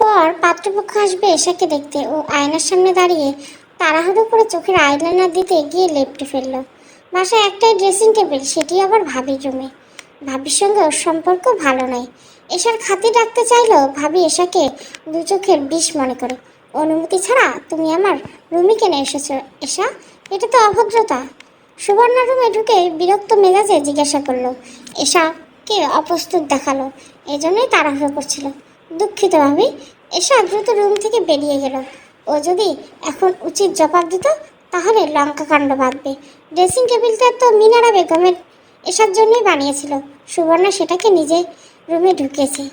পর পাত্রপক্ষ আসবে এশাকে দেখতে ও আয়নার সামনে দাঁড়িয়ে তাড়াহুড়ো করে চোখের আইলাইনার দিতে গিয়ে লেপটে ফেললো। বাসায় একটাই ড্রেসিং টেবিল, সেটি আবার ভাবির রুমে। ভাবির সঙ্গে ওর সম্পর্ক ভালো নয়। এশার খাতির রাখতে চাইলেও ভাবি এশাকে দু চোখের বিষ মনে করে। অনুমতি ছাড়া তুমি আমার রুমে কেন এসেছো এশা? এটা তো অভদ্রতা। সুবর্ণা রুমে ঢুকে বিরক্ত মেজাজে জিজ্ঞাসা করলো। এশাকে অপ্রস্তুত দেখালো, এজন্যই তাড়াহুড়ো করছিল। দুঃখিত ভাবি। এশা দ্রুত রুম থেকে বেরিয়ে গেল। ও যদি এখন উচিত জবাব দিত তাহলে লঙ্কা কাণ্ড বাঁধবে। ড্রেসিং টেবিলটা তো মিনারা বেগমের এশার জন্যই বানিয়েছিল। সুবর্ণা সেটাকে নিজে রুমে ঢুকিয়েছে।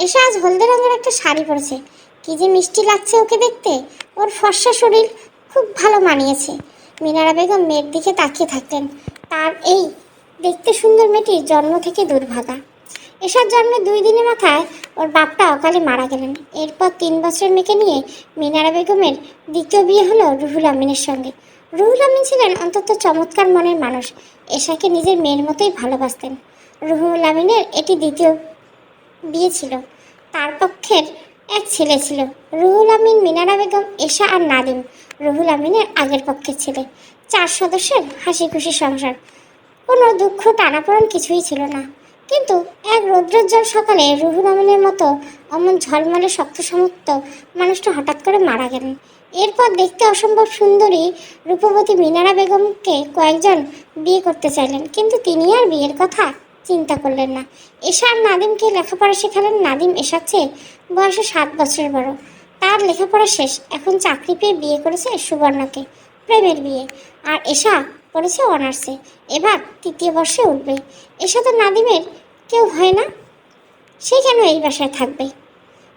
এশা আজ হলদে রঙের একটা শাড়ি পরেছে, কি যে মিষ্টি লাগছে ওকে দেখতে। ওর ফর্সা শরীর খুব ভালো মানিয়েছে। মিনারা বেগম মেয়ের দিকে তাকিয়ে থাকতেন। তার এই দেখতে সুন্দর মেয়েটির জন্ম থেকে দুর্ভাগা। এশার জন্মের 2 দিনের মাথায় ওর বাপটা অকালে মারা গেলেন। এরপর 3 বছরের মেয়েকে নিয়ে মিনারা বেগমের দ্বিতীয় বিয়ে হলো রুহুল আমিনের সঙ্গে। রুহুল আমিন ছিলেন অন্তত চমৎকার মনের মানুষ। এশাকে নিজের মেয়ের মতোই ভালোবাসতেন। রুহুল আমিনের এটি দ্বিতীয় বিয়ে ছিল। তার পক্ষের এক ছেলে ছিল। রুহুল আমিন, মিনারা বেগম, এশা আর নাদিম রুহুল আমিনের আগের পক্ষের ছেলে। 4 সদস্যের হাসি খুশি সংসার। কোনো দুঃখ টানাপোড়েন কিছুই ছিল না। কিন্তু এক রৌদ্রোজ্জ্বল সকালে রুহুল আমিনের মতো অমন ঝলমলে শক্ত সমর্থ মানুষটা হঠাৎ করে মারা গেলেন। এরপর দেখতে অসম্ভব সুন্দরী রূপবতী মিনারা বেগমকে কয়েকজন বিয়ে করতে চাইলেন, কিন্তু তিনি আর বিয়ের কথা চিন্তা করলেন না। এশা আর নাদিমকে লেখাপড়া শেখালেন। নাদিম এশার চেয়ে বয়সে 7 বছরের বড়। তার লেখাপড়া শেষ, এখন চাকরি পেয়ে বিয়ে করেছে সুবর্ণাকে। প্রেমের বিয়ে। আর এশা পড়েছে অনার্সে, এবার 3য় বর্ষে উঠবে। এশা তো নাদিমের কেউ হয় না, সে কেন এই বাসায় থাকবে?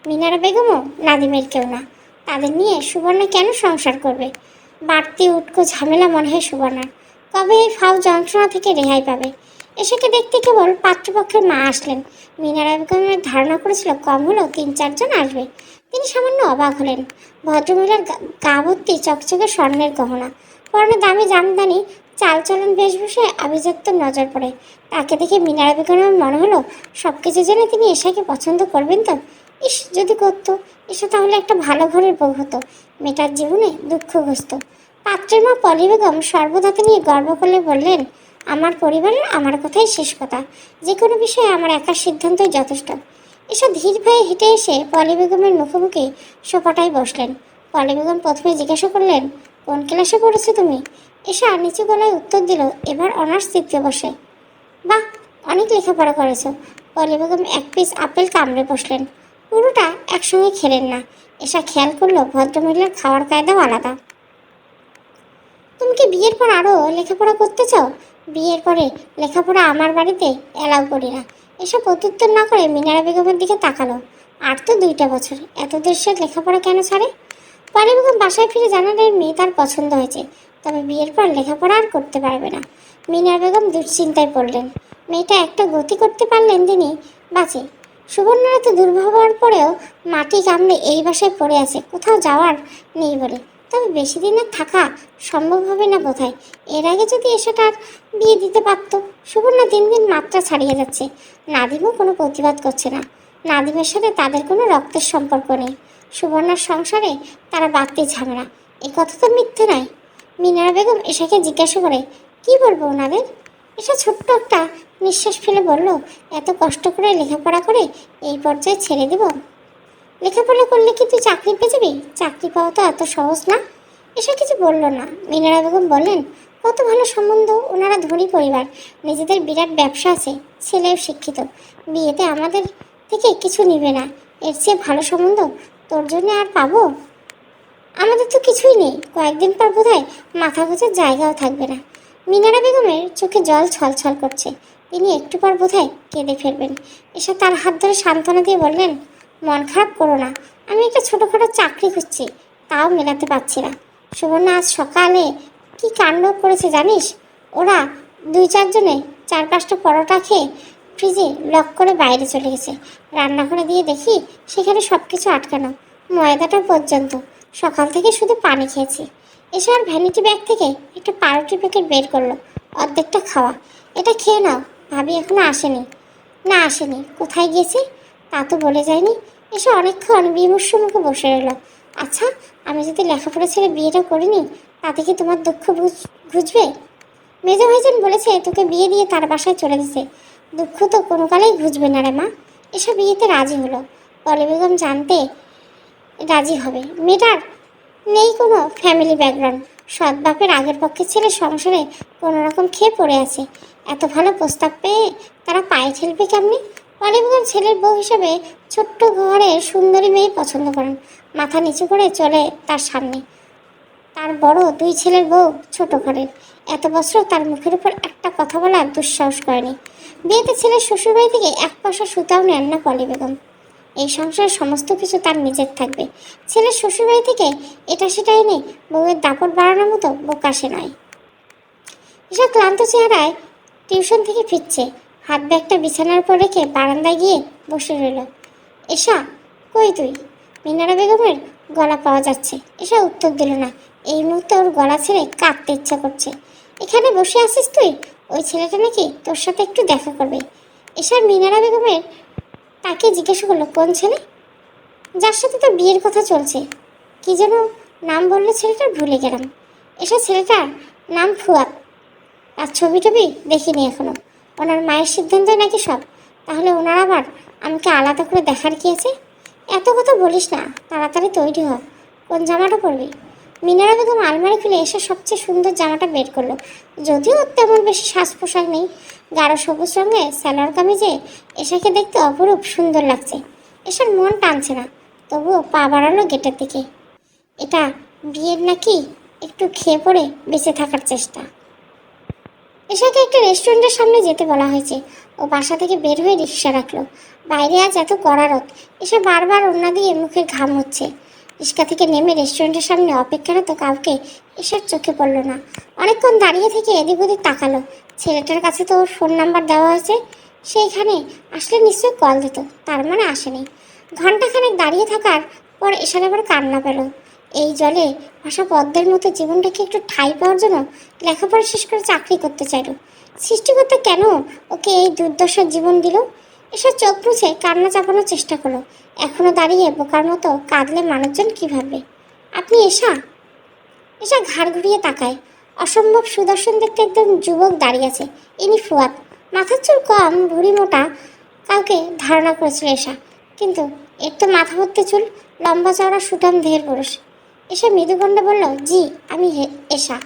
মিনারা বেগমও নাদিমের কেউ না, তাদের নিয়ে সুবর্ণা কেন সংসার করবে? বাড়তি উটকো ঝামেলা মনে হয় সুবর্ণার। কবে এই ফাও যন্ত্রণা থেকে রেহাই পাবে? এশাকে দেখতে কেবল পাত্রপক্ষের মা আসলেন। মিনারা বেগমের ধারণা করেছিল কম হলেও 3-4 জন আসবে। তিনি সামান্য অবাক হলেন। ভদ্রমহিলার গা ভর্তি চকচকে স্বর্ণের গহনা, পরনে দামি জামদানি, চালচলন বেশভূষায় আভিজাত্য নজর পড়ে। তাকে দেখে মিনারা বেগমের মনে হলো সব কিছু জেনে তিনি এশাকে পছন্দ করবেন তো। ইস, যদি করতো! এশা তাহলে একটা ভালো ঘরের বউ হতো। মেয়েটার জীবনে দুঃখগ্রস্ত। পাত্রের মা পলি বেগম সর্বদাকে নিয়ে গর্ব করলে বললেন, আমার পরিবারের আমার কথাই শেষ কথা। যে কোনো বিষয়ে আমার একার সিদ্ধান্তই যথেষ্ট। এসব ধীর পায়ে হেঁটে এসে পলি বেগমের মুখোমুখি সোফাটায় বসলেন। পলি বেগম প্রথমে জিজ্ঞাসা করলেন, কোন ক্লাসে পড়েছো তুমি? এসা নিচু গলায় উত্তর দিল, এবার অনার্স 3য় বর্ষে। বাহ, অনেক লেখাপড়া করেছো। পলি বেগম এক পিস আপেল কামড়ে বসলেন। পুরোটা একসঙ্গে খেলেন না। এসা খেয়াল করলো ভদ্রমহিলার খাওয়ার কায়দাও আলাদা। তুমি কি বিয়ের পর আরও লেখাপড়া করতে চাও? বিয়ের পরে লেখাপড়া আমার বাড়িতে অ্যালাউ করি না। এসব প্রত্যুত্তর না করে মিনারা বেগমের দিকে তাকালো। আর তো 2টা বছর, এত দেশের লেখাপড়া কেন ছাড়ে? পলি বেগম বাসায় ফিরে জানালেন মেয়ে তার পছন্দ হয়েছে, তবে বিয়ের পর লেখাপড়া আর করতে পারবে না। মিনারা বেগম দুশ্চিন্তায় পড়লেন। মেয়েটা একটা গতি করতে পারলেন তিনি বাঁচে। সুবর্ণারা তো দুর্ভাব হওয়ার পরেও মাটি কামড়ে এই বাসায় পড়ে আছে, কোথাও যাওয়ার নেই বলে। তবে বেশি দিনের থাকা সম্ভব হবে না বোধহয়। এর আগে যদি এসেটার বিয়ে দিতে পারত। সুবর্ণা দিন দিন মাত্রা ছাড়িয়ে যাচ্ছে। নাদিমও কোনো প্রতিবাদ করছে না। নাদিমের সাথে তাদের কোনো রক্তের সম্পর্ক নেই। সুবর্ণার সংসারে তারা বাড়তি ঝামেলা, এ কথা তো মিথ্যে নয়। মিনারা বেগম এশাকে জিজ্ঞাসা করে, কি বলবো ওনাদের? এসা ছোট্ট একটা নিঃশ্বাস ফেলে বলল, এত কষ্ট করে লেখাপড়া করে এই পর্যায়ে ছেড়ে দেব? লেখাপড়া করলে কি তুই চাকরি পেয়ে যাবি? চাকরি পাওয়া তো এত সহজ না। এসব কিছু বলল না। মিনারা বেগম বললেন, কত ভালো সম্বন্ধ, ওনারা ধনী পরিবার, নিজেদের বিরাট ব্যবসা আছে, ছেলেও শিক্ষিত, বিয়েতে আমাদের থেকে কিছু নিবে না। এর চেয়ে ভালো সম্বন্ধ তোর জন্য আর পাবো? আমাদের তো কিছুই নেই, কয়েকদিন পর বোধহয় মাথা গোজার জায়গাও থাকবে না। মিনারা বেগমের চোখে জল ছলছল করছে। তিনি একটু পর বোধহয় কেঁদে ফেলবেন। এসে তার হাত ধরে সান্ত্বনা দিয়ে বললেন, মন খারাপ করো না, আমি একটা ছোটোখাটো চাকরি খুঁজছি, তাও মেলাতে পারছি না। সুবর্ণা আজ সকালে কি কাণ্ড করেছে জানিস? ওরা 2-4 জনে 4-5টা পরোটা খেয়ে ফ্রিজে লক করে বাইরে চলে গেছে। রান্নাঘরে দিয়ে দেখি সেখানে সব কিছু আটকানো, ময়দাটা পর্যন্ত। সকাল থেকে শুধু পানি খেয়েছি। এসে আর ভ্যানিটি ব্যাগ থেকে একটা পাউরুটি প্যাকেট বের করলো, অর্ধেকটা খাওয়া। এটা খেয়ে নাও, ভাবি এখনো আসেনি। না আসেনি, কোথায় গিয়েছে তা তো বলে যায়নি। এসে অনেকক্ষণ বিমর্ষ মুখে বসে রইল। আচ্ছা, আমি যদি লেখাপড়া ছেড়ে বিয়েটা করিনি, তাতে কি তোমার দুঃখ ঘুচবে? মেজো ভাইজান বলেছে তোকে বিয়ে দিয়ে তার বাসায় চলে দিছে, দুঃখ তো কোনো কালেই ঘুচবে না রে মা। এসব বিয়েতে রাজি হলো, পলি বেগম জানতে রাজি হবে। মেয়েটার নেই কোনো ফ্যামিলি ব্যাকগ্রাউন্ড, সৎ বাপের আগের পক্ষে ছেলে সংসারে কোনো রকম খেয়ে পড়ে আছে। এত ভালো প্রস্তাব পেয়ে তারা পায়ে ঠেলবে কেমনি? পলি বেগম ছেলের বউ হিসেবে ছোট্ট ঘরের সুন্দরী মেয়ে পছন্দ করেন। মাথা নিচু করে চলে তার সামনে। তার বড় দুই ছেলের বউ ছোট ঘরের, এত বছর তার মুখের উপর একটা কথা বলার দুঃসাহস করেনি। বিয়েতে ছেলের শ্বশুরবাড়ি থেকে এক পয়সা সুতাও নেন না পলি বেগম। এই সংসারের সমস্ত কিছু তার নিজের থাকবে। ছেলের শ্বশুরবাড়ি থেকে এটা সেটা এনে বউয়ের দাপট বাড়ানোর মতো বোকা সে নয়। এসব ক্লান্ত চেহারায় টিউশন থেকে ফিরছে, হাত ব্যাগটা বিছানার উপর রেখে বারান্দায় গিয়ে বসে রইল। এসা, কই তুই? মিনারা বেগমের গলা পাওয়া যাচ্ছে। এসা উত্তর দিল না। এই মুহূর্তে ওর গলা ছেড়ে কাঁদতে ইচ্ছা করছে। এখানে বসে আছিস তুই? ওই ছেলেটা নাকি তোর সাথে একটু দেখা করবে। এসার মিনারা বেগমের তাকে জিজ্ঞাসা করলো, কোন ছেলে? যার সাথে তো বিয়ের কথা চলছে। কি যেন নাম বললো ছেলেটার, ভুলে গেলাম। এসা ছেলেটার নাম ফুয়াদ। আর ছবি টবি দেখিনি এখনো। ওনার মায়ের সিদ্ধান্তই নাকি সব। তাহলে ওনার আবার আমাকে আলাদা করে দেখার কি আছে? এত কথা বলিস না, তাড়াতাড়ি তৈরি হ। কোন জামাটা পরবি? মিনারা বেগম আলমারি খুলে এসে সবচেয়ে সুন্দর জামাটা বের করলো। যদিও তেমন বেশি সাজ পোশাক নেই, গাঢ় সবুজ রঙে সালোয়ার কামিজে এসাকে দেখতে অপরূপ সুন্দর লাগছে। এসার মন টানছে না, তবুও পা বাড়ালো গেটের দিকে। এটা বিয়ের নাকি একটু খেয়ে পড়ে বেঁচে থাকার চেষ্টা। এসাকে একটা রেস্টুরেন্টের সামনে যেতে বলা হয়েছে। ও বাসা থেকে বের হয়ে রিক্সা রাখলো। বাইরে আজ এত কড়া রোদ, এসে বারবার ওড়না দিয়ে মুখের ঘাম হচ্ছে। রিক্সা থেকে নেমে রেস্টুরেন্টের সামনে অপেক্ষারত কাউকে এসার চোখে পড়লো না। অনেকক্ষণ দাঁড়িয়ে থেকে এদিক ওদিক তাকালো। ছেলেটার কাছে তো ওর ফোন নাম্বার দেওয়া হয়েছে, সেইখানে আসলে নিশ্চয়ই কল দিত, তার মানে আসেনি। ঘন্টাখানেক দাঁড়িয়ে থাকার পর এসার আবার কান্না পেল। এই জলে ভাসা পদ্মের মতো জীবনটাকে একটু ঠাঁই পাওয়ার জন্য লেখাপড়া শেষ করে চাকরি করতে চাইল। সৃষ্টিকর্তা কেন ওকে এই দুর্দশার জীবন দিল? এসব চোখ মুছে কান্না চাপানোর চেষ্টা করলো। এখনো দাঁড়িয়ে বোকার মতো কাঁদলে মানুষজন কী ভাববে? আপনি এসা? এসা ঘাড় ঘুরিয়ে তাকায়। অসম্ভব সুদর্শন দেখতে একজন যুবক দাঁড়িয়ে আছে। ইনি ফুয়াদ। মাথার চুল কম, ভুঁড়ি মোটা। কাউকে ধারণা করেছিল এসা, কিন্তু এর তো মাথা ভর্তি চুল, লম্বা চওড়া সুঠাম দেহের পুরুষ। এসে মৃদুকণ্ঠে বলল, জি আমি এসা।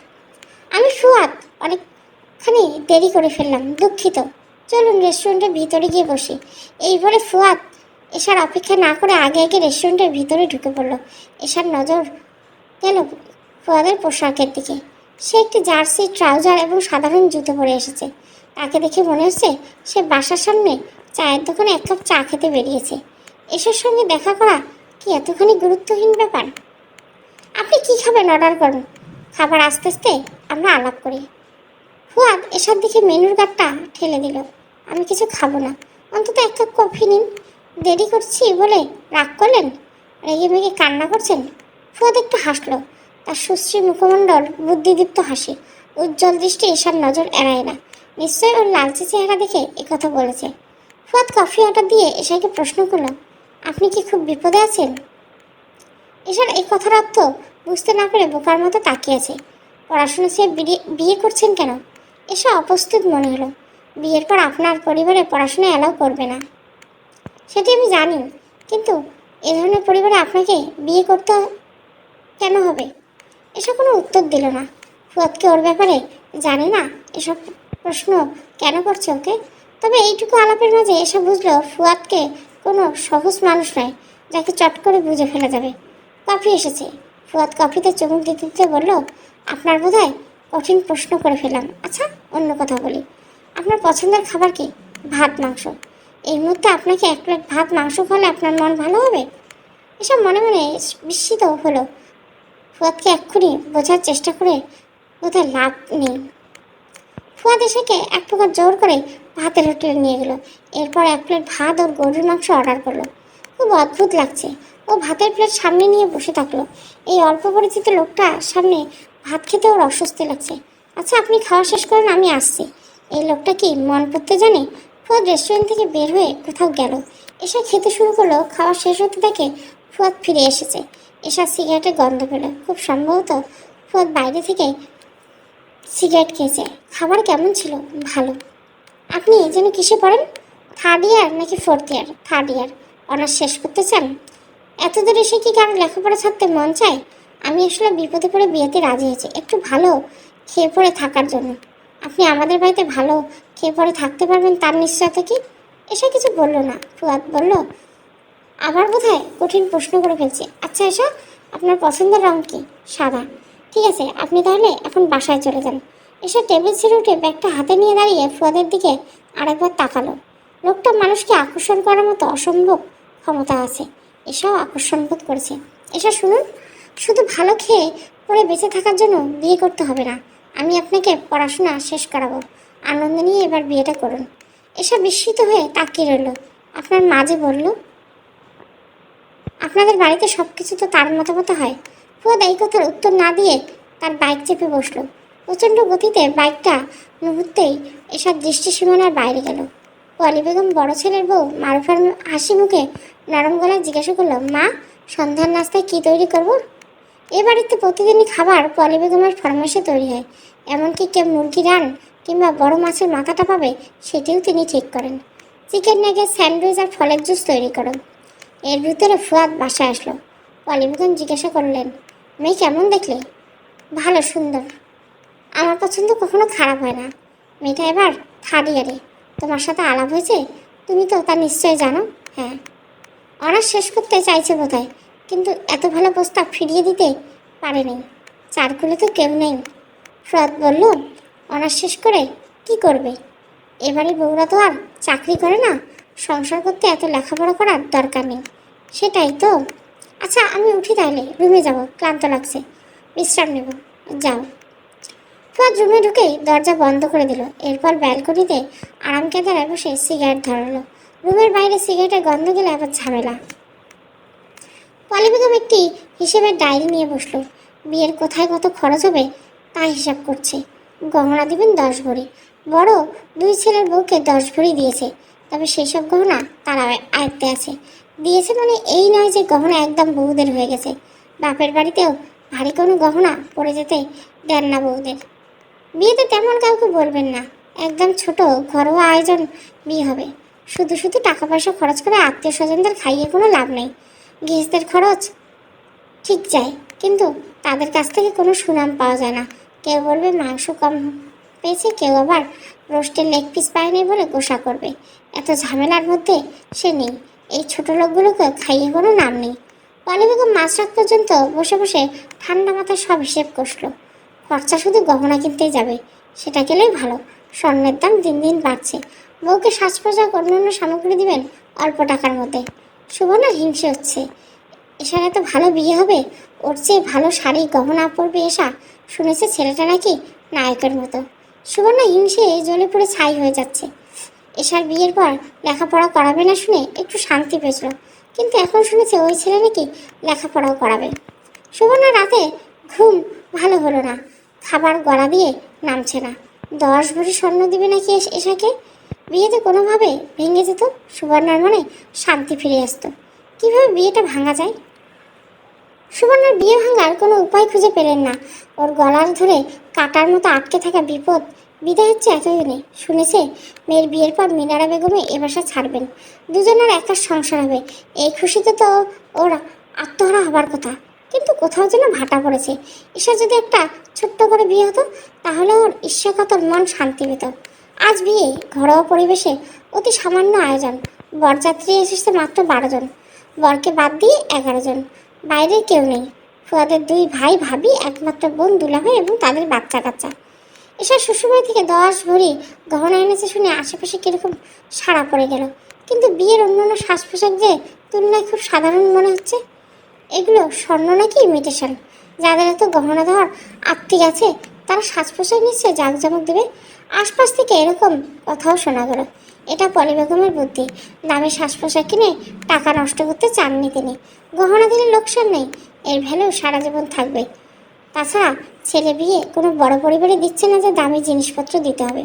আমি ফুয়াদ, অনেকখানি দেরি করে ফেললাম, দুঃখিত। চলুন রেস্টুরেন্টের ভিতরে গিয়ে বসি। এই বলে ফুয়াদ এসার অপেক্ষা না করে আগে আগে রেস্টুরেন্টের ভিতরে ঢুকে পড়ল। এসার নজর গেল ফুয়াদের পোশাকের দিকে। সে একটি জার্সি, ট্রাউজার এবং সাধারণ জুতো পরে এসেছে। তাকে দেখে মনে হচ্ছে সে বাসার সামনে চায়ের দোকানে এক কাপ চা খেতে বেরিয়েছে। এসার সঙ্গে দেখা করা কি এতখানি গুরুত্বহীন ব্যাপার? আপনি কি খাবেন অর্ডার করুন, খাবার আস্তে আস্তে আমরা আলাপ করি। ফুয়াদ এসার দিকে মেনুর কার্ডটা ঠেলে দিল। আমি কিছু খাবো না, অন্তত এক কাপ কফি নিন। দেরি করছি বলে রাগ করলেন? রেগে মেগে কান্না করছেন? ফুয়াদ একটু হাসলো। তার সুশ্রী মুখমণ্ডল বুদ্ধিদীপ্ত হাসি, উজ্জ্বল দৃষ্টি এসার নজর এড়ায় না। নিশ্চয়ই ওর লালচে চেহারা দেখে একথা বলেছে। ফুয়াদ কফি অর্ডার দিয়ে এসাকে প্রশ্ন করল, আপনি কি খুব বিপদে আছেন? এসার এই কথার অর্থ বুঝতে না পেরে বোকার মতো তাকিয়ে আছে। পড়াশোনা সে বিয়ে করছেন কেন? এসা অপ্রস্তুত মনে হলো। বিয়ের পর আপনার পরিবারে পড়াশোনা অ্যালাউ করবে না, সেটি আমি জানি, কিন্তু এ ধরনের পরিবারে আপনাকে বিয়ে করতে কেন হবে? এসব কোনো উত্তর দিল না। ফুয়াদকে ওর ব্যাপারে জানে না, এসব প্রশ্ন কেন করছে ওকে। তবে এইটুকু আলাপের মাঝে এসব বুঝলো ফুয়াদকে কোনো সহজ মানুষ নয়, যাকে চট করে বুঝে ফেলা যাবে। কফি এসেছে। ফুয়াদ কফিতে চুমুক দিতে দিতে বলল, আপনার বোধহয় কঠিন প্রশ্ন করে ফেললাম। আচ্ছা, অন্য কথা বলি। আপনার পছন্দের খাবার কি? ভাত মাংস। এই মুহূর্তে আপনাকে এক প্লেট ভাত মাংস খাওয়ালে আপনার মন ভালো হবে? এসব মনে মনে বিস্মিত হলো। ফুয়াদকে এক্ষুনি বোঝার চেষ্টা করে বোধহয় লাভ নেই। ফুয়াদ এসেকে এক প্রকার জোর করে ভাতের হোটেলে নিয়ে গেল। এরপর এক প্লেট ভাত ওর গরুর মাংস অর্ডার করলো। খুব অদ্ভুত লাগছে। ও ভাতের প্লেট সামনে নিয়ে বসে থাকলো। এই অল্প পরিচিত লোকটা সামনে ভাত খেতে ওর অস্বস্তি লাগছে। আচ্ছা, আপনি খাওয়া শেষ করেন, আমি আসছি। এই লোকটা কি মন পড়তে জানে? ফুয়াদ রেস্টুরেন্ট থেকে বের হয়ে কোথাও গেল। এসা খেতে শুরু করলো। খাওয়া শেষ হতে দেখে ফুয়াদ ফিরে এসেছে। এসা সিগারেটের গন্ধ পেল। খুব সম্ভবত ফুয়াদ বাইরে থেকে সিগারেট খেয়েছে। খাবার কেমন ছিল? ভালো। আপনি যেন কিসে পড়েন? থার্ড ইয়ার নাকি fourth year? Third year. Honours শেষ করতে চান? এত দূর এসে কি কারো লেখাপড়া ছাড়তে মন চায়? আমি আসলে বিপদে পড়ে বিয়েতে রাজি হয়েছি, একটু ভালো খেয়ে পড়ে থাকার জন্য। আপনি আমাদের বাড়িতে ভালো খেয়ে পড়ে থাকতে পারবেন তার নিশ্চয়তা কি? এসে কিছু বললো না। ফুয়াদ বলল, আবার বোধহয় কঠিন প্রশ্ন করে ফেলছি। আচ্ছা এসা, আপনার পছন্দের রং কি? সাদা। ঠিক আছে, আপনি তাহলে এখন বাসায় চলে যান। এসে টেবিল ছেড়ে উঠে ব্যাগটা হাতে নিয়ে দাঁড়িয়ে ফুয়াদের দিকে আরেকবার তাকালো। লোকটা মানুষকে আকর্ষণ করার মতো অসম্ভব ক্ষমতা আছে। এসব আকর্ষণ বোধ করেছে। এসা শুনুন, শুধু ভালো খেয়ে পরে বেঁচে থাকার জন্য বিয়ে করতে হবে না। আমি আপনাকে পড়াশোনা শেষ করাবো। আনন্দ নিয়ে এবার বিয়েটা করুন। এসব বিস্মিত হয়ে তাকিয়ে রইল। আপনার মা যে বলল আপনাদের বাড়িতে সব কিছু তো তার মতো হয়। ফুয়াদ এই কথার উত্তর না দিয়ে তার বাইক চেপে বসলো। প্রচণ্ড গতিতে বাইকটা মুহূর্তেই এসব দৃষ্টি সীমানার বাইরে গেল। পলি বেগম বড় ছেলের বউ মারুফার হাসি মুখে নরম গলায় জিজ্ঞাসা করলো, মা, সন্ধ্যার নাস্তায় কী তৈরি করব? এ বাড়িতে প্রতিদিনই খাবার পলি বেগমের ফরমাইশে তৈরি হয়। এমনকি কেউ মুরগি রান কিংবা বড় মাছের মাথাটা পাবে সেটিও তিনি ঠিক করেন। চিকেন নাগেট, স্যান্ডউইচ আর ফলের জুস তৈরি করুন। এর ভিতরে ফুয়াদ বাসায় আসলো। পলি বেগম জিজ্ঞাসা করলেন, মেয়ে কেমন দেখলে? ভালো, সুন্দর। আমার পছন্দ কখনো খারাপ হয় না। মেয়েটা এবার থার্ড ইয়ারে। তোমার সাথে আলাপ হয়েছে? তুমি তো তা নিশ্চয়ই জানো। হ্যাঁ। অনার্স শেষ করতে চাইছে বোধহয়, কিন্তু এত ভালো প্রস্তাব ফিরিয়ে দিতে পারেনি। চারকুলে তো কেউ নেই। ফুয়াদ বলল, অনার্স শেষ করে কি করবে? এবারে বউরা তো আর চাকরি করে না। সংসার করতে এত লেখাপড়া করার দরকার নেই। সেটাই তো। আচ্ছা আমি উঠি তাহলে, রুমে যাব, ক্লান্ত লাগছে, বিশ্রাম নেব। যাও। ফুয়াদ রুমে ঢুকেই দরজা বন্ধ করে দিল। এরপর ব্যালকনিতে আরাম কেদারায় বসে সিগারেট ধরালো। রুমের বাইরে সিগারেটের গন্ধ গেলে আবার ঝামেলা। পলি বেগম একটি হিসেবের ডায়েরি নিয়ে বসলো। বিয়ের কোথায় কত খরচ হবে তা হিসাব করছে। গহনা দিবেন 10 ভরি। বড় দুই ছেলের বউকে 10 ভরি দিয়েছে। তবে সেই সব গহনা তার আয়ত্তে আছে। দিয়েছে মানে এই নয় যে গহনা একদম বউদের হয়ে গেছে। বাপের বাড়িতেও ভারী কোনো গহনা পরে যেতে দেন না বউদের। বিয়েতে তেমন কাউকে বলবেন না। একদম ছোট ঘরোয়া আয়োজন বিয়ে হবে। শুধু শুধু টাকা পয়সা খরচ করে আত্মীয় স্বজনদের খাইয়ে কোনো লাভ নেই। গেস্টদের খরচ ঠিক যায়, কিন্তু তাদের কাছ থেকে কোনো সুনাম পাওয়া যায় না। কেউ বলবে মাংস কম পেয়েছে, কেউ আবার রোস্টের লেগ পিস পায়নি বলে গোসা করবে। এত ঝামেলার মধ্যে সে নেই। এই ছোট লোকগুলোকে খাইয়ে কোনো নাম নেই। পলি বেগম মাঝরাত পর্যন্ত বসে বসে ঠান্ডা মাথায় সব হিসেব কষলো। খরচা শুধু গহনা কিনতেই যাবে, সেটা গেলেই ভালো। স্বর্ণের দাম দিন দিন বাড়ছে। বউকে সাজ পোশাক অন্যান্য সামগ্রী দিবেন অল্প টাকার মধ্যে। সুবর্ণার হিংসে হচ্ছে। এসার এত ভালো বিয়ে হবে, ওর চেয়ে ভালো শাড়ি গহনা পরবে এসা। শুনেছে ছেলেটা নাকি নায়কের মতো। সুবর্ণা হিংসে জ্বলে পড়ে ছাই হয়ে যাচ্ছে। এসার বিয়ের পর লেখাপড়া করাবে না শুনে একটু শান্তি পেয়েছিল, কিন্তু এখন শুনেছে ওই ছেলে নাকি লেখাপড়াও করাবে। সুবর্ণা রাতে ঘুম ভালো হলো না। খাবার গলা দিয়ে নামছে না। 10 ভরি স্বর্ণ দিবে নাকি এসাকে? বিয়েতে কোনোভাবে ভেঙে যেত। সুবর্ণার মনে শান্তি ফিরে আসতো। কীভাবে বিয়েটা ভাঙা যায়? সুবর্ণার বিয়ে ভাঙার কোনো উপায় খুঁজে পেলেন না। ওর গলার ধরে কাটার মতো আটকে থাকা বিপদ বিদায় হচ্ছে এতদিনে। শুনেছে মেয়ের বিয়ের পর মিনারা বেগমে এ বাসা ছাড়বেন। দুজনের একা সংসার হবে। এই খুশিতে তো ওর আত্মহারা হবার কথা, কিন্তু কোথাও যেন ভাটা পড়েছে। ঈশা যদি একটা ছোট্ট করে বিয়ে হতো তাহলে ওর ঈর্ষাকাতর মন শান্তি পেত। আজ বিয়ে ঘরোয়া পরিবেশে, অতি সামান্য আয়োজন। বরযাত্রী এসেছে মাত্র 12 জন, বরকে বাদ দিয়ে 11 জন। বাইরে কেউ নেই। ফুয়াদের 2 ভাই ভাবি, একমাত্র বোন দুলাভাই এবং তাদের বাচ্চা কাচ্চা। এসব শ্বশুরবাড়ি থেকে 10 ভরি গহনা এনেছে শুনে আশেপাশে কীরকম সাড়া পড়ে গেল। কিন্তু বিয়ের অন্যান্য সাজ পোশাক যে তুলনায় খুব সাধারণ মনে হচ্ছে। এগুলো স্বর্ণ নাকি ইমিটেশন? যাদের এত গহনা দেওয়ার আত্মীয় আছে তারা সাজ পোশাক নিশ্চয়ই জাঁকজমক দেবে। আশপাশ থেকে এরকম কথাও শোনা গেল। এটা পলি বেগমের বুদ্ধি। দামি সাজ পোশাক কিনে টাকা নষ্ট করতে চাননি তিনি। গহনা দিলে লোকসান নেই, এর ভ্যালু সারা জীবন থাকবে। তাছাড়া ছেলে বিয়ে কোনো বড় পরিবারে দিচ্ছে না যে দামি জিনিসপত্র দিতে হবে।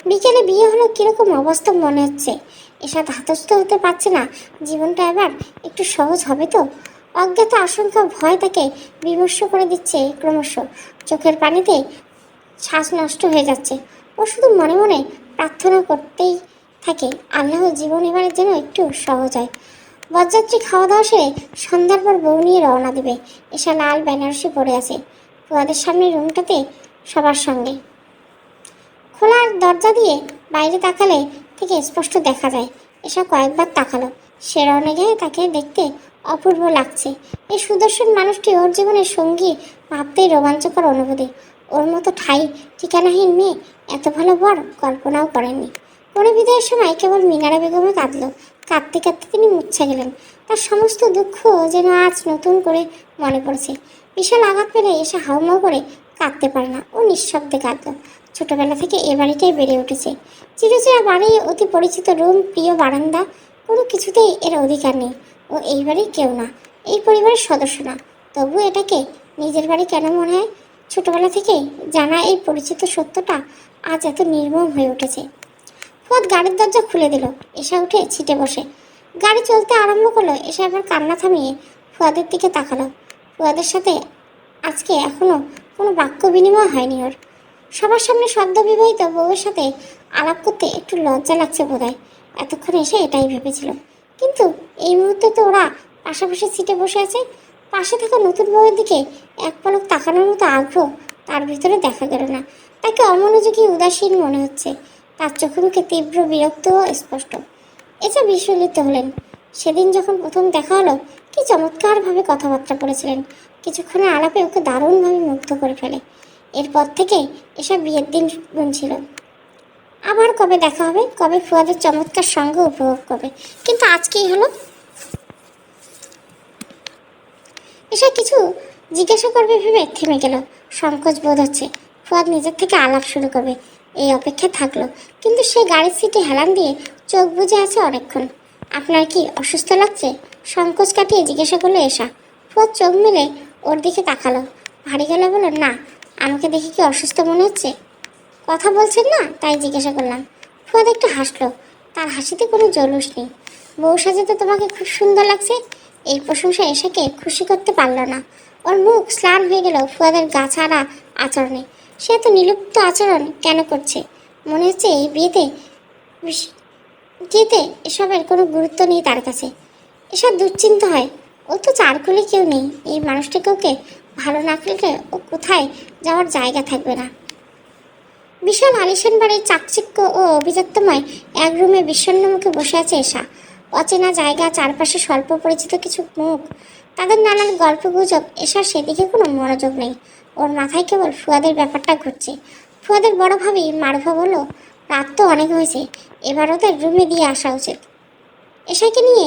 বিকেলে বিয়ে হলো, কীরকম অবাস্তব মনে হচ্ছে। এসা ধাতস্থ হতে পারছে না জীবনটা এবার একটু সহজ হবে তো। অজ্ঞাত আশঙ্কা ভয় তাকে বিমর্ষ করে দিচ্ছে ক্রমশ। চোখের পানিতে শ্বাস নষ্ট হয়ে যাচ্ছে। ও শুধু মনে মনে প্রার্থনা করতেই থাকে, আল্লাহ জীবন এবারে যেন একটু সহজ হয়। বরযাত্রী খাওয়া দাওয়া সেরে সন্ধ্যার পর বউ নিয়ে রওনা দেবে। এসা লাল বেনারসি পরে আছে ফুয়াদের সামনে রুমটাতে সবার সঙ্গে। খোলার দরজা দিয়ে বাইরে তাকালে থেকে স্পষ্ট দেখা যায়। এসা কয়েকবার তাকালো। শেরওয়ানি গায়ে তাকে দেখতে অপূর্ব লাগছে। এই সুদর্শন মানুষটি ওর জীবনের সঙ্গী ভাবতেই রোমাঞ্চকর অনুভূতি। ওর মতো ঠাই ঠিকানাহীন মেয়ে এত ভালো বর কল্পনাও করেননি। পরিবিদায়ের সময় কেবল মিনারা বেগমে কাঁদল। কাঁদতে কাঁদতে তিনি মুচ্ছা গেলেন। তার সমস্ত দুঃখ যেন আজ নতুন করে মনে পড়ছে। বিশাল আঘাত পেলে এসে হাউমাউ করে কাঁদতে পারে না। ও নিঃশব্দে কাঁদল। ছোটবেলা থেকে এ বাড়িটাই বেড়ে উঠেছে। চিরচেরা বাড়ি, অতি পরিচিত রুম, প্রিয় বারান্দা, কোনো কিছুতেই এর অধিকার নেই। ও এই বাড়ির কেউ না, এই পরিবারের সদস্য না। তবু এটাকে নিজের বাড়ি কেন মনে হয়? ছোটবেলা থেকে জানা এই পরিচিত সত্যটা আজ এত নির্মম হয়ে উঠেছে। ফুয়াদ গাড়ির দরজা খুলে দিল। এসা উঠে ছিটে বসে গাড়ি চলতে আরম্ভ করলো। এসা এবার কান্না থামিয়ে ফুয়াদের দিকে তাকালো। ফুয়াদের সাথে আজকে এখনো কোনো বাক্য বিনিময় হয়নি ওর। সবার সামনে সদ্য বিবাহিত বউয়ের সাথে আলাপ করতে একটু লজ্জা লাগছে বোধহয়। এতক্ষণ এসে এটাই ভেবেছিল। কিন্তু এই মুহূর্তে তো ওরা পাশাপাশি সিটে বসে আছে। পাশে থাকা নতুন বউয়ের দিকে এক পলক তাকানোর মতো আগ্রহ তার ভিতরে দেখা গেল না। তাকে অমনোযোগী, উদাসীন মনে হচ্ছে। তার চোখে মুখে তীব্র বিরক্ত ও স্পষ্ট। এসে বিস্মিত হলেন। সেদিন যখন প্রথম দেখা হলো কি চমৎকারভাবে কথাবার্তা বলেছিলেন। কিছুক্ষণের আলাপে ওকে দারুণভাবে মুগ্ধ করে ফেলে। এরপর থেকে এসব বিয়ের দিন গুনছিল। আবার কবে দেখা হবে, কবে ফুয়াদের চমৎকার সঙ্গ উপভোগ করবে। কিন্তু আজকেই হলো। এসব কিছু জিজ্ঞাসা করবে ভেবে থেমে গেল। সংকোচ বোধ হচ্ছে। ফুয়াদ নিজের থেকে আলাপ শুরু করবে এই অপেক্ষায় থাকলো। কিন্তু সে গাড়ির সিটে হেলান দিয়ে চোখ বুজে আছে অনেকক্ষণ। আপনার কি অসুস্থ লাগছে? সংকোচ কাটিয়ে জিজ্ঞাসা করলো এসা। ফুয়াদ চোখ মেলে ওর দিকে তাকালো। ভারী গেলে বলল, না, আমাকে দেখে কি অসুস্থ মনে হচ্ছে? কথা বলছেন না, তাই জিজ্ঞাসা করলাম। ফুয়াদ একটু হাসলো। তার হাসিতে কোনো জলুস নেই। বউ সাজাতে তোমাকে খুব সুন্দর লাগছে। এই প্রশংসা এসাকে খুশি করতে পারল না। ওর মুখ স্নান হয়ে গেল ফুয়াদের গা ছাড়া আচরণে। সে এত নিলুপ্ত আচরণ কেন করছে? মনে হচ্ছে এই বিয়েতে এসবের কোনো গুরুত্ব নেই তার কাছে। এসব দুশ্চিন্তা হয়। ও তো চারকুলে কেউ নেই। এই মানুষটাকে ওকে ভালো না লাগলে ও কোথায় যাওয়ার জায়গা থাকবে না। বিশাল আলিশান বাড়ির চাকচিক্য ও অভিজাত্যময় এক রুমে বিষণ্ণ মুখে বসে আছে এসা। অচেনা জায়গা, চারপাশে স্বল্প পরিচিত কিছু মুখ, তাদের নানান গল্প গুজব। এসার সেদিকে কোনো মনোযোগ নেই। ওর মাথায় কেবল ফুয়াদের ব্যাপারটা ঘুরছে। ফুয়াদের বড় ভাবি মারুফা বলল, রাত তো অনেক হয়েছে, এবার ওদের রুমে দিয়ে আসা উচিত। এসাকে নিয়ে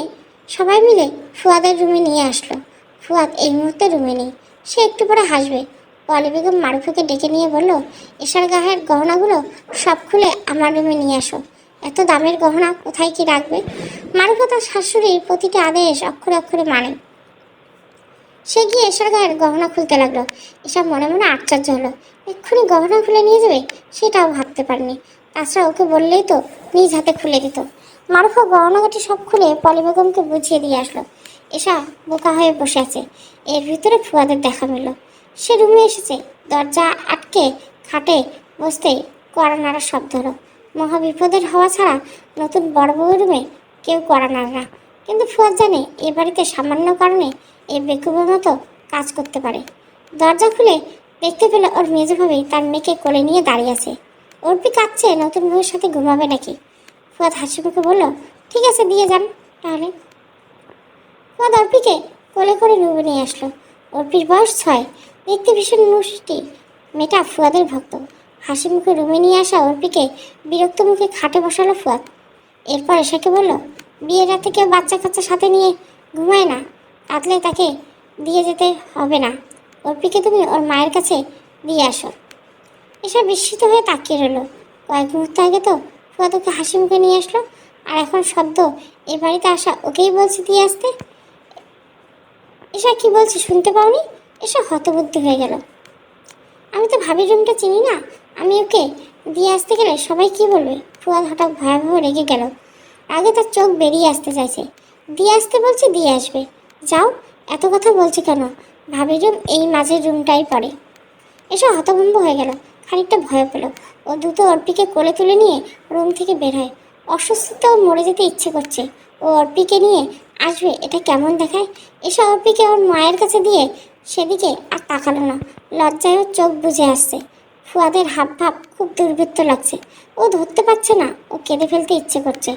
সবাই মিলে ফুয়াদের রুমে নিয়ে আসলো। ফুয়াদ এই মুহূর্তে রুমে নেই। সে একটু পরে হাসবে। পলি বেগম মারুফাকে ডেকে নিয়ে বলল, এসার গায়ের গহনাগুলো সব খুলে আমার রুমে নিয়ে আসো। এত দামের গহনা কোথায় কি রাখবে? মারুফা তার শাশুড়ির প্রতিটি আদেশ অক্ষরে অক্ষরে মানে। সে গিয়ে এসার গায়ের গহনা খুলতে লাগলো। এসব মনে মনে আশ্চর্য হলো। এক্ষুনি গহনা খুলে নিয়ে যাবে সেটাও ভাবতে পারেনি। তাছাড়া ওকে বললেই তো নিজ হাতে খুলে দিত। মারুফা গহনাগাটি সব খুলে পলি বেগমকে বুঝিয়ে দিয়ে আসলো। এসা বোকা হয়ে বসে আছে। এর ভিতরে ফুয়াদের দেখা মিলল। সে রুমে এসেছে। দরজা আটকে খাটে বসতেই কড়া নাড়ার শব্দ হলো। মহাবিপদের হওয়া ছাড়া নতুন বড় বউয়ের রুমে কেউ কড়া নাড়ে না। কিন্তু ফুয়াদ জানে এ বাড়িতে সামান্য কারণে এই বেকুবের মতো কাজ করতে পারে। দরজা খুলে দেখতে পেলে ওর মেজো ভাবি তার মেয়েকে কোলে নিয়ে দাঁড়িয়ে আছে। অর্পি কাঁদছে, নতুন বউয়ের সাথে ঘুমাবে নাকি? ফুয়াদ হাসি মুখে বলল, ঠিক আছে, দিয়ে যান তাহলে। ফুয়াদ অর্পিকে কোলে করে রুমে নিয়ে আসলো। অর্পির বয়স 6, দেখতে ভীষণ মুষ্টি। মেয়েটা ফুয়াদের ভক্ত। হাসি মুখে রুমে নিয়ে আসা অর্পিকে বিরক্ত মুখে খাটে বসালো ফুয়াদ। এরপর এসাকে বলল, বিয়ের রাতে কেউ বাচ্চা কাচ্চা সাথে নিয়ে ঘুমায় না, কাঁদলে তাকে দিয়ে যেতে হবে না। অর্পিকে তুমি ওর মায়ের কাছে দিয়ে আসো। এসব বিস্মিত হয়ে তাকিয়ে রইল। কয়েক মুহূর্ত আগে তো ফুয়াদ ওকে হাসি মুখে নিয়ে আসলো, আর এখন সদ্য এ বাড়িতে আসা ওকেই বলছে দিয়ে আসতে। এসা কি বলছে শুনতে পাওনি? এসব হতবুদ্ধি হয়ে গেল। আমি তো ভাবির রুমটা চিনি না, আমি ওকে দিয়ে আসতে গেলে সবাই কি বলবে? ফুয়াদ হঠাৎ ভয়াবহ রেগে গেল। আগে তার চোখ বেরিয়ে আসতে চাইছে। দিয়ে আসতে বলছে, দিয়ে আসবে, যাও। এত কথা বলছে কেন? ভাবির রুম এই মাঝের রুমটাই পড়ে। এসব হতভম্ব হয়ে গেল, খানিকটা ভয় পেল। ও দ্রুত অর্পিকে কোলে তুলে নিয়ে রুম থেকে বের হয়। অসুস্থতাও মরে যেতে ইচ্ছে করছে। ও অর্পিকে নিয়ে আসবে, এটা কেমন দেখায়। এসে অর্পিকে ওর মায়ের কাছে দিয়ে সেদিকে আর তাকালো না। লজ্জায় ওর চোখ বুজে আসছে। ফুয়াদের হাব ভাব খুব দুর্বৃত্ত লাগছে। ও ধরতে পারছে না, ও কেঁদে ফেলতে ইচ্ছে করছে।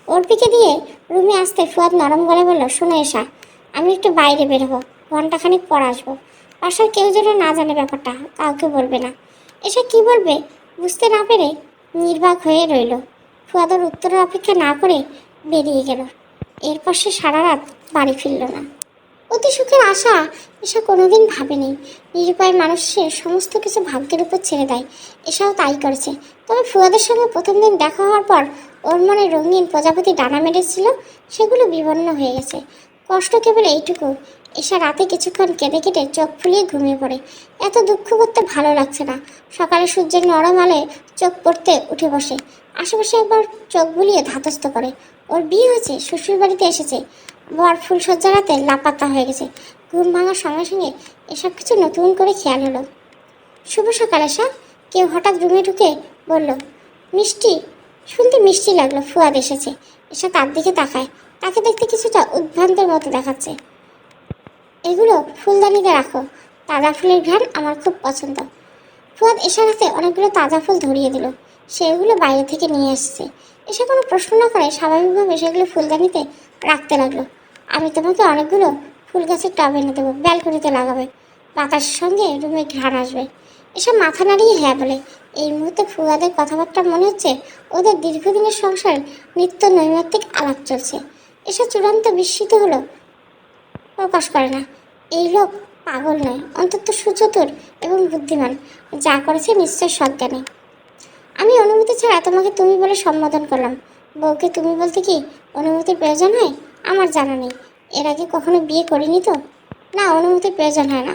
অর্পিকে দিয়ে রুমে আসতে ফুয়াদ নরম গলায় বলল, শোনো এসা, আমি একটু বাইরে বেরোবো, ঘন্টাখানিক পর আসবো। বাসার কেউ যেন না জানে ব্যাপারটা, কাউকে বলবে না। এসে কি বলবে বুঝতে না পেরে নির্বাক হয়ে রইল। ফুয়াদের উত্তরের অপেক্ষা না করে বেরিয়ে গেল। এরপর সে সারা রাত বাড়ি ফিরল না। অতি সুখের আশা এসা কোনোদিন ভাবেনি। নিরুপায় মানুষের সমস্ত কিছু ভাগ্যের উপর ছেড়ে দেয়, এসাও তাই করেছে। তবে ফুয়াদের সঙ্গে প্রথম দিন দেখা হওয়ার পর ওর মনে রঙিন প্রজাপতি ডানা মেরেছিল, সেগুলো বিবর্ণ হয়ে গেছে। কষ্ট কেবল এইটুকু, এসা রাতে কিছুক্ষণ কেঁদে কেটে চোখ ফুলিয়ে ঘুমিয়ে পড়ে। এত দুঃখ করতে ভালো লাগছে না। সকালে সূর্যের নরম আলোয় চোখ পড়তে উঠে বসে। আশেপাশে একবার চোখ বুলিয়ে ধাতস্থ করে। ওর বিয়ে হয়েছে, শ্বশুর বাড়িতে এসেছে, বর ফুলসজ্জা রাতে লাপাত্তা হয়ে গেছে। ঘুম ভাঙার সঙ্গে সঙ্গে এসব কিছু নতুন করে খেয়াল হলো। শুভ সকাল আশা, কেউ হঠাৎ রুমে ঢুকে বলল, মিষ্টি। শুনতে মিষ্টি লাগলো ফুয়াদ এসেছে। এসা তার দিকে তাকায়। তাকে দেখতে কিছুটা উদ্ভ্রান্তের মতো দেখাচ্ছে। এগুলো ফুলদানিতে রাখো, তাজা ফুলের ঘ্রাণ আমার খুব পছন্দ। ফুয়াদ এসার হাতে অনেকগুলো তাজা ফুল ধরিয়ে দিল। সেগুলো বাইরে থেকে নিয়ে এসেছে। এসে কোনো প্রশ্ন না করে স্বাভাবিকভাবে সেগুলো ফুলদানিতে রাখতে লাগলো। আমি তোমাকে অনেকগুলো ফুল গাছের টব এনে দেবো, ব্যালকনিতে লাগাবে, বাতাসের সঙ্গে রুমে ঘ্রাণ আসবে। এসব মাথা নাড়িয়ে হ্যাঁ বলে। এই মুহূর্তে ফুয়াদের কথাবার্তা মনে হচ্ছে ওদের দীর্ঘদিনের সংসারে নিত্য নৈমিত্তিক আলাপ চলছে। এসব চূড়ান্ত বিস্মিত হলো, প্রকাশ করে না। এই লোক পাগল নয়, অন্তত সুচতুর এবং বুদ্ধিমান। যা করেছে নিশ্চয় সজ্ঞানে। আমি অনুমতি ছাড়া তোমাকে তুমি বলে সম্বোধন করলাম। বউকে তুমি বলতে কি অনুমতির প্রয়োজন হয়? আমার জানা নেই। এর আগে কখনো বিয়ে করিনি তো। না, অনুমতির প্রয়োজন হয় না।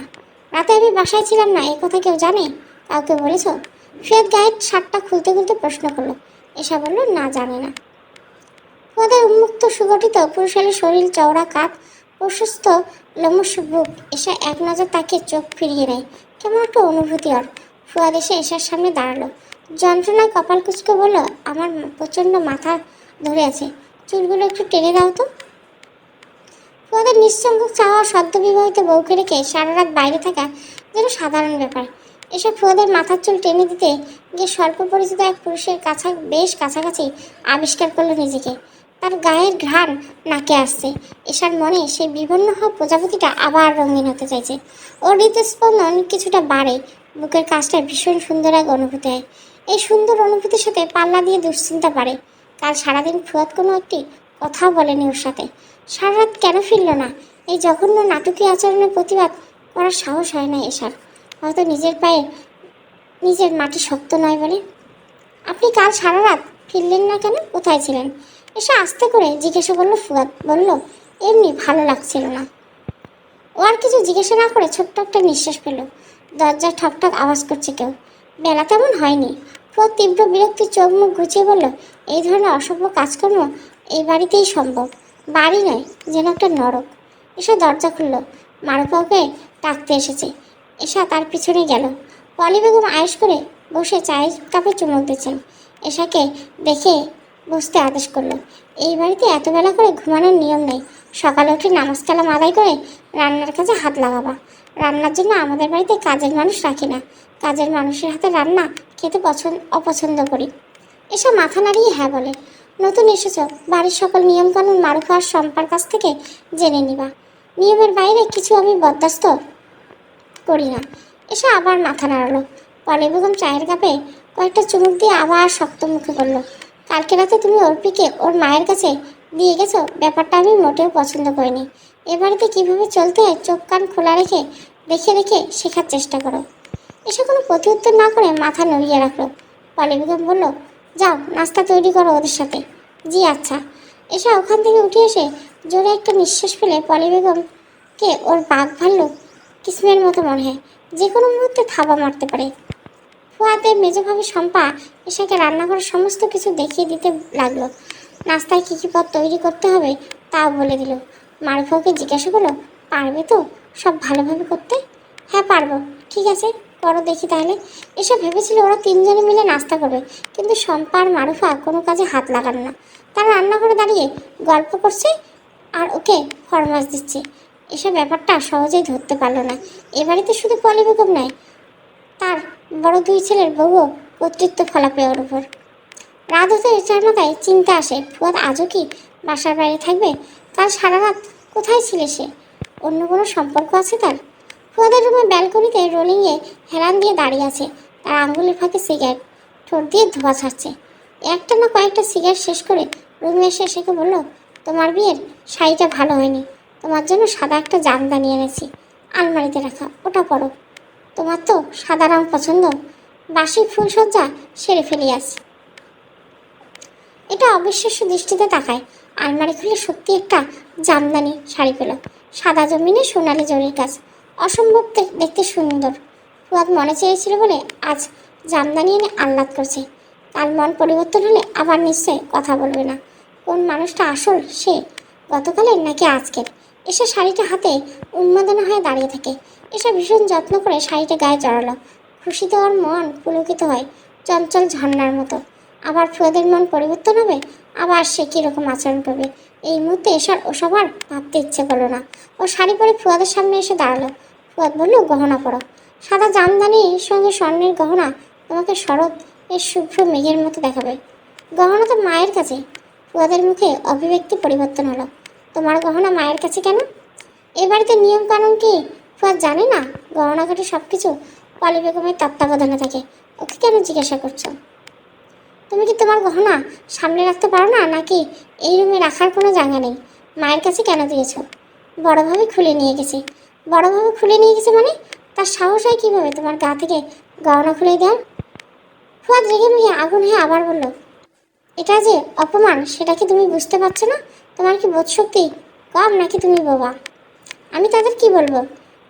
রাতে আমি বাসায় ছিলাম না, এই কথা কেউ জানে? কাউকে বলেছ? ফেদ গায়ের শার্টটা খুলতে খুলতে প্রশ্ন করলো। এসা বলল, না, জানে না। ওদের উন্মুক্ত সুগঠিত পুরুষালী শরীর, চওড়া কাঁধ, প্রশস্ত লোমশ বুক। এসা এক নজর তাকে চোখ ফিরিয়ে নেয়। কেমন একটা অনুভূতি ওর। ফুয়াদ এসে এসার সামনে দাঁড়ালো। যন্ত্রণায় কপাল কুচকে বলল, আমার প্রচণ্ড মাথা ধরে আছে, চুলগুলো একটু টেনে দাও তো। ফুয়াদের নিঃসঙ্গ চাওয়া সদ্য বিবাহিত বউকে রেখে সারা রাত বাইরে থাকা যেন সাধারণ ব্যাপার। এসব ফুয়াদের মাথার চুল টেনে দিতে গিয়ে স্বল্প পরিচিত এক পুরুষের বেশ কাছাকাছি আবিষ্কার করলো নিজেকে। তার গায়ের ঘ্রাণ নাকে আসছে। এসার মনে সেই বিবর্ণ হওয়া প্রজাপতিটা আবার রঙিন হতে চাইছে। ওর হৃদস্পন্দন কিছুটা বাড়ে। বুকের কাজটা ভীষণ সুন্দর এক অনুভূতি হয়। এই সুন্দর অনুভূতির সাথে পাল্লা দিয়ে দুশ্চিন্তা বাড়ে। কাল সারাদিন ফুয়াদ কোনো একটি কথাও বলেনি ওর সাথে। সারা রাত কেন ফিরল না? এই জঘন্য নাটকীয় আচরণের প্রতিবাদ করার সাহস হয় না এসার। হয়তো নিজের পায়ে নিজের মাটি শক্ত নয় বলে। আপনি কাল সারা রাত ফিরলেন না কেন? কোথায় ছিলেন? এসে আস্তে করে জিজ্ঞাসা করলো ফুয়াদ। বলল, এমনি ভালো লাগছিল না। ও আর কিছু জিজ্ঞাসা না করে ছোট্ট একটা নিঃশ্বাস পেল। দরজায় ঠকঠক আওয়াজ করছে কেউ। বেলা তেমন হয়নি। ফুয়াদ তীব্র বিরক্তির চোখ মুখ গুছিয়ে বলল, এই ধরনের অসভ্য কাজকর্ম এই বাড়িতেই সম্ভব। বাড়ি নয়, যেন একটা নরক। এসা দরজা খুলল। মারুফাকে ডাকতে এসেছে। এসা তার পিছনে গেল। পলি বেগম আয়েশ করে বসে চায়ের কাপে চুমুক দিচ্ছেন। এসাকে দেখে বসতে আদেশ করলো। এই বাড়িতে এত বেলা করে ঘুমানোর নিয়ম নেই। সকালে উঠে নামাজ কালাম আদায় করে রান্নার কাজে হাত লাগাবা। রান্নার জন্য আমাদের বাড়িতে কাজের মানুষ রাখি না। কাজের মানুষের হাতে রান্না খেতে অপছন্দ করি। এসব মাথা নাড়িয়ে হ্যাঁ বলে। নতুন এসেছ, বাড়ির সকল নিয়মকানুন মারুফা আর শম্পার কাছ থেকে জেনে নিবা। নিয়মের বাইরে কিছু আমি বরদাস্ত করি না। এসে আবার মাথা নাড়ালো। পলি বেগম চায়ের কাপে কয়েকটা চুমুক দিয়ে আবার শক্ত মুখে বলল, কালকে রাতে তুমি অর্পিকে ওর মায়ের কাছে দিয়ে গেছো, ব্যাপারটা আমি মোটেও পছন্দ করিনি। এ বাড়িতে কীভাবে চলতে হয় চোখ কান খোলা রেখে দেখে রেখে শেখার চেষ্টা করো। এসে কোনো প্রত্যুত্তর না করে মাথা নড়িয়ে রাখলো। পলি বেগম বলল, যাও নাস্তা তৈরি করো ওদের সাথে। জি আচ্ছা। এসে ওখান থেকে উঠে এসে জোরে একটা নিঃশ্বাস ফেলে পলি বেগমকে ওর বাঘ ভাল্লুক কিসমের মতো মনে হয়, যে কোনো মুহূর্তে থাবা মারতে পারে। ফুয়াদের মেজভাবে শম্পা এসাকে রান্নাঘরের সমস্ত কিছু দেখিয়ে দিতে লাগলো। নাস্তায় কী কী পদ তৈরি করতে হবে তাও বলে দিল। মারুফা ওকে জিজ্ঞাসা করলো, পারবে তো সব ভালোভাবে করতে? হ্যাঁ পারবো। ঠিক আছে, করো দেখি তাহলে। এসব ভেবেছিল ওরা তিনজনে মিলে নাস্তা করবে, কিন্তু শম্পা আর মারুফা কোনো কাজে হাত লাগালো না। তারা রান্নাঘরে দাঁড়িয়ে গল্প করছে আর ওকে ফরমাস দিচ্ছে। এসব ব্যাপারটা সহজেই ধরতে পারলো না। এ বাড়িতে শুধু পলি বেগম নয়, তার বড় দুই ছেলের বউও কর্তৃত্ব ফলাপে ওর উপর। রাত হতে চার মাথায় চিন্তা আসে, ফুয়াদ আজও কি বাসার বাইরে থাকবে? কাল সারা রাত কোথায় ছিল সে? অন্য কোনো সম্পর্ক আছে তার? ফুয়াদের রুমে ব্যালকনিতে রোলিংয়ে হেলান দিয়ে দাঁড়িয়ে আছে। তার আঙ্গুলের ফাঁকে সিগারেট, ঠোঁট দিয়ে ধোঁয়া ছাড়ছে। একটা না কয়েকটা সিগারেট শেষ করে রুমে এসে এসেকে বলল, তোমার বিয়ের শাড়িটা ভালো হয়নি, তোমার জন্য সাদা একটা জামদানি এনেছি, আলমারিতে রাখা, ওটা পরো। তোমার তো সাদা রং পছন্দ। বাসি ফুলসজ্জা সেরে ফেলিয়াস। এটা অবিশ্বাস্য দৃষ্টিতে তাকায়। আলমারি খুলে সত্যি একটা জামদানি শাড়ি পেল, সাদা জমিনে সোনালি জরির কাজ, অসম্ভব দেখতে সুন্দর। ফুয়াদ মনে চেয়েছিল বলে আজ জামদানি এনে আহ্লাদ করছে। কাল মন পরিবর্তন হলে আবার নিশ্চয় কথা বলবে না। কোন মানুষটা আসল সে, গতকালের নাকি আজকের? এসে শাড়িটা হাতে উন্মাদনা হয়ে দাঁড়িয়ে থাকে। এসে ভীষণ যত্ন করে শাড়িটা গায়ে জড়ালো। খুশিতে ওর মন পুলকিত হয় চঞ্চল ঝর্ণার মতো। আবার ফুয়াদের মন পরিবর্তন হবে, আবার সে কীরকম আচরণ করবে। এই মুহূর্তে ওসব আর ভাবতে ইচ্ছে করলো না। ও শাড়ি পরে ফুয়াদের সামনে এসে দাঁড়ালো। ফুয়াদ বলল, গহনা পরো। সাদা জামদানির সঙ্গে স্বর্ণের গহনা তোমাকে শরৎ এর শুভ্র মেঘের মতো দেখাবে। গহনা তো মায়ের কাছে। ফুয়াদের মুখে অভিব্যক্তি পরিবর্তন হলো। তোমার গহনা মায়ের কাছে কেন? এ বাড়িতে নিয়ম কানুন কি ফুয়াদ জানে না? গহনাঘাটি সব কিছু পলি বেগমের তত্ত্বাবধানে থাকে। ওকে কেন জিজ্ঞাসা করছো? তুমি কি তোমার গহনা সামনে রাখতে পারো না, নাকি এই রুমে রাখার কোনো জায়গা নেই? মায়ের কাছে কেন দিয়েছো? বড়োভাবে খুলে নিয়ে গেছে। বড়োভাবে খুলে নিয়ে গেছে মানে? তার সাহস হয় কীভাবে তোমার গা থেকে গহনা খুলে দেওয়ার? ফুয়াদ রেগে মেগে আগুন হয়ে আবার বলল, এটা যে অপমান সেটা কি তুমি বুঝতে পারছো না? তোমার কি বোধশক্তি কম, নাকি তুমি বোবা? আমি তাদের কি বলবো?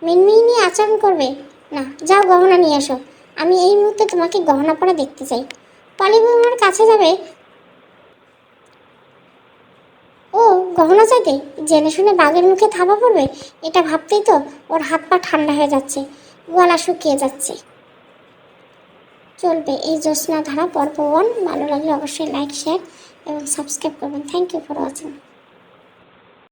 মিনমিনি নিয়ে আচরণ করবে? না, যাও গহনা নিয়ে আসো। আমি এই মুহূর্তে তোমাকে গহনা পরা দেখতে চাই। পলি বেগমের কাছে যাবে ও গহনা চাইতে, জেনে শুনে বাঘের মুখে থাবা পড়বে, এটা ভাবতেই তো ওর হাত পা ঠান্ডা হয়ে যাচ্ছে, গলা শুকিয়ে যাচ্ছে। চলবে এই জ্যোৎস্না ধারা পর্ব 1। ভালো লাগলে অবশ্যই লাইক, শেয়ার এবং সাবস্ক্রাইব করবেন। Thank you for watching.